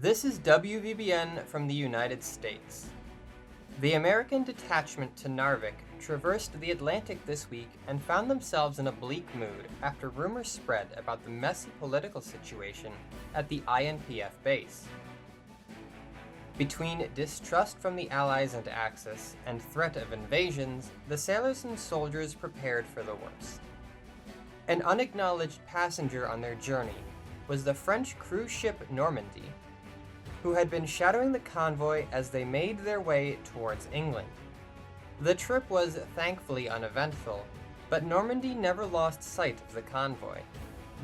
This is WVBN from the United States. The American detachment to Narvik traversed the Atlantic this week and found themselves in a bleak mood after rumors spread about the messy political situation at the INPF base. Between distrust from the Allies and Axis and threat of invasions, the sailors and soldiers prepared for the worst. An unacknowledged passenger on their journey was the French cruise ship Normandy, who had been shadowing the convoy as they made their way towards England. The trip was thankfully uneventful, but Normandy never lost sight of the convoy.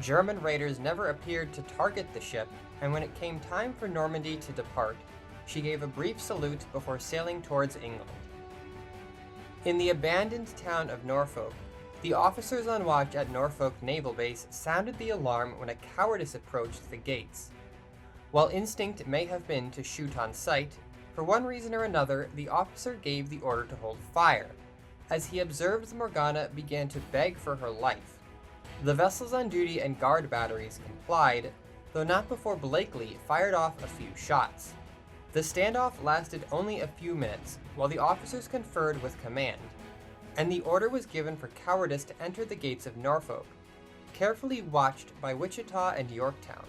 German raiders never appeared to target the ship, and when it came time for Normandy to depart, she gave a brief salute before sailing towards England. In the abandoned town of Norfolk, the officers on watch at Norfolk Naval Base sounded the alarm when a cowardice approached the gates. While instinct may have been to shoot on sight, for one reason or another, the officer gave the order to hold fire, as he observed the Morgana began to beg for her life. The vessels on duty and guard batteries complied, though not before Blakely fired off a few shots. The standoff lasted only a few minutes, while the officers conferred with command, and the order was given for cowardice to enter the gates of Norfolk, carefully watched by Wichita and Yorktown.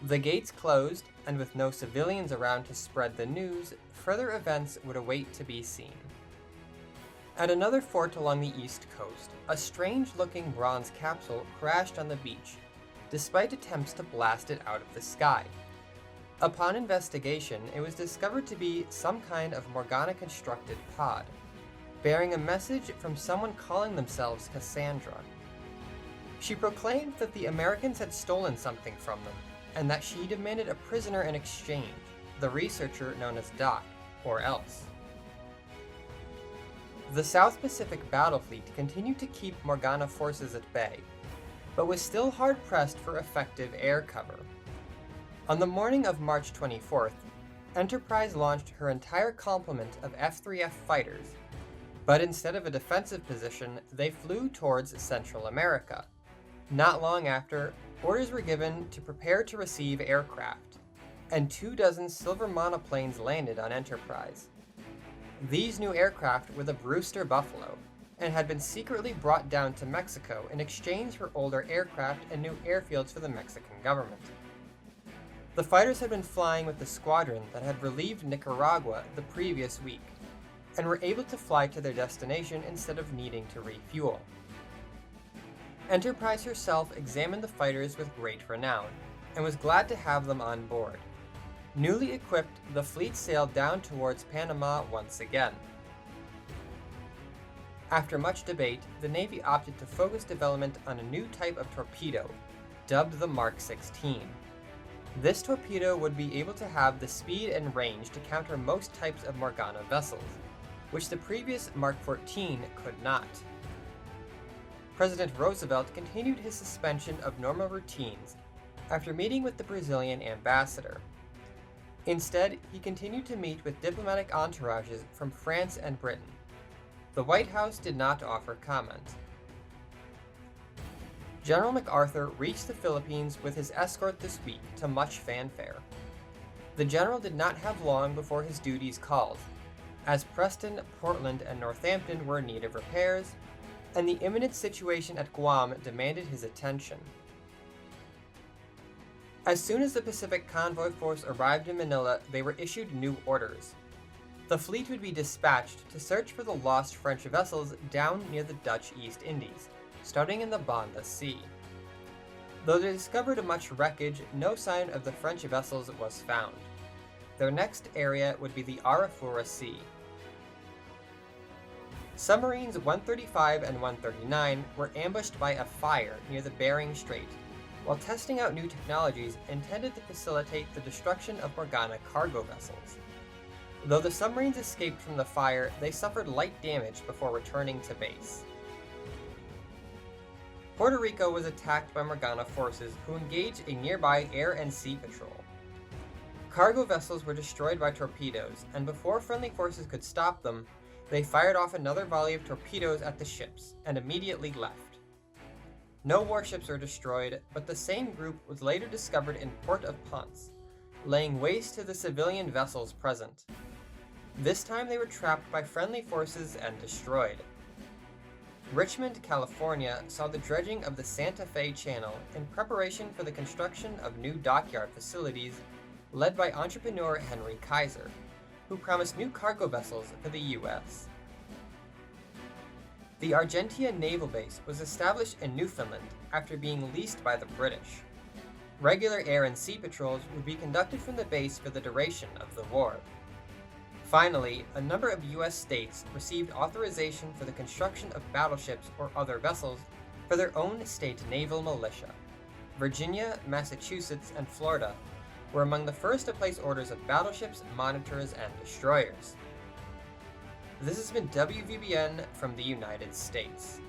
The gates closed, and with no civilians around to spread the news, further events would await to be seen. At another fort along the east coast, a strange-looking bronze capsule crashed on the beach, despite attempts to blast it out of the sky. Upon investigation, it was discovered to be some kind of Morgana-constructed pod, bearing a message from someone calling themselves Cassandra. She proclaimed that the Americans had stolen something from them, and that she demanded a prisoner in exchange, the researcher known as Doc, or else. The South Pacific Battle Fleet continued to keep Morgana forces at bay, but was still hard-pressed for effective air cover. On the morning of March 24th, Enterprise launched her entire complement of F-3F fighters, but instead of a defensive position, they flew towards Central America. Not long after, orders were given to prepare to receive aircraft, and 24 silver monoplanes landed on Enterprise. These new aircraft were the Brewster Buffalo, and had been secretly brought down to Mexico in exchange for older aircraft and new airfields for the Mexican government. The fighters had been flying with the squadron that had relieved Nicaragua the previous week, and were able to fly to their destination instead of needing to refuel. Enterprise herself examined the fighters with great renown, and was glad to have them on board. Newly equipped, the fleet sailed down towards Panama once again. After much debate, the Navy opted to focus development on a new type of torpedo, dubbed the Mark 16. This torpedo would be able to have the speed and range to counter most types of Morgana vessels, which the previous Mark 14 could not. President Roosevelt continued his suspension of normal routines after meeting with the Brazilian ambassador. Instead, he continued to meet with diplomatic entourages from France and Britain. The White House did not offer comment. General MacArthur reached the Philippines with his escort this week to much fanfare. The general did not have long before his duties called, as Preston, Portland, and Northampton were in need of repairs, and the imminent situation at Guam demanded his attention. As soon as the Pacific Convoy Force arrived in Manila, they were issued new orders. The fleet would be dispatched to search for the lost French vessels down near the Dutch East Indies, starting in the Banda Sea. Though they discovered much wreckage, no sign of the French vessels was found. Their next area would be the Arafura Sea. Submarines 135 and 139 were ambushed by a fire near the Bering Strait, while testing out new technologies intended to facilitate the destruction of Morgana cargo vessels. Though the submarines escaped from the fire, they suffered light damage before returning to base. Puerto Rico was attacked by Morgana forces who engaged a nearby air and sea patrol. Cargo vessels were destroyed by torpedoes, and before friendly forces could stop them, they fired off another volley of torpedoes at the ships, and immediately left. No warships were destroyed, but the same group was later discovered in Port of Ponce, laying waste to the civilian vessels present. This time they were trapped by friendly forces and destroyed. Richmond, California saw the dredging of the Santa Fe Channel in preparation for the construction of new dockyard facilities led by entrepreneur Henry Kaiser, who promised new cargo vessels for the U.S. The Argentia Naval Base was established in Newfoundland after being leased by the British. Regular air and sea patrols would be conducted from the base for the duration of the war. Finally, a number of U.S. states received authorization for the construction of battleships or other vessels for their own state naval militia. Virginia, Massachusetts, and Florida were among the first to place orders of battleships, monitors, and destroyers. This has been WVBN from the United States.